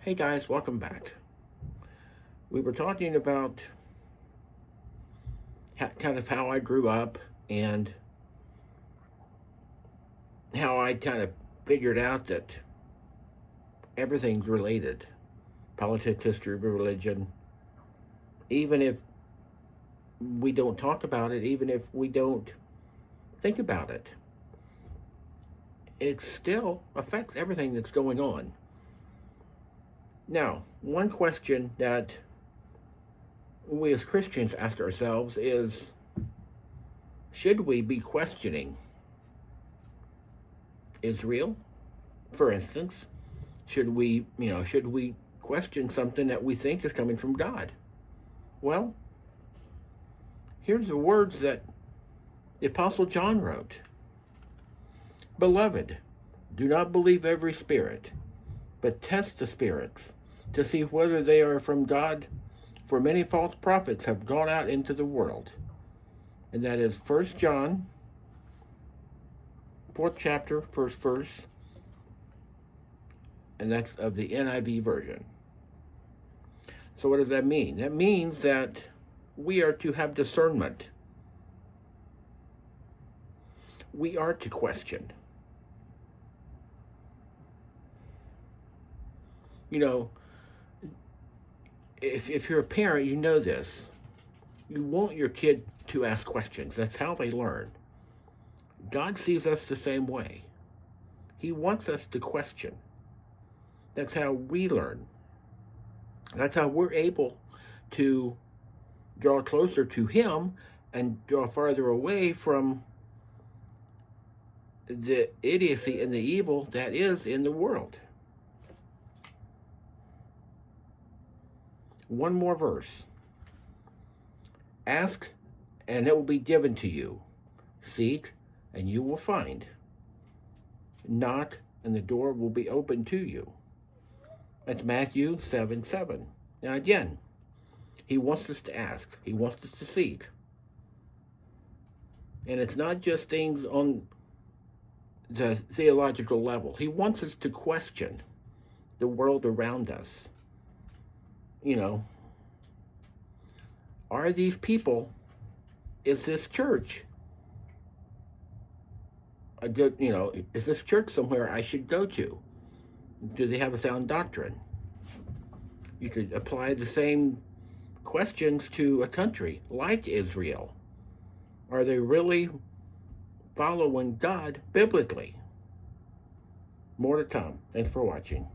Hey guys, welcome back. We were talking about kind of how I grew up and how I kind of figured out that everything's related: politics, history, religion. Even if we don't talk about it, even if we don't think about it, it still affects everything that's going on. Now, one question that we as Christians ask ourselves is, should we be questioning Israel, for instance? Should we question something that we think is coming from God? Well, here's the words that the Apostle John wrote. Beloved, do not believe every spirit, but test the spirits to see whether they are from God, for many false prophets have gone out into the world. And that is 1 John, 4th chapter, 1st verse, and that's of the NIV version. So what does that mean? That means that we are to have discernment. We are to question. If you're a parent, you know this. You want your kid to ask questions. That's how they learn. God sees us the same way. He wants us to question. That's how we learn. That's how we're able to draw closer to Him and draw farther away from the idiocy and the evil that is in the world. One more verse. Ask, and it will be given to you. Seek, and you will find. Knock, and the door will be opened to you. That's Matthew 7:7. Now again, He wants us to ask. He wants us to seek. And it's not just things on the theological level. He wants us to question the world around us. Are these people, is this church a good, is this church somewhere I should go to? Do they have a sound doctrine? You could apply the same questions to a country like Israel. Are they really following God biblically? More to come. Thanks for watching.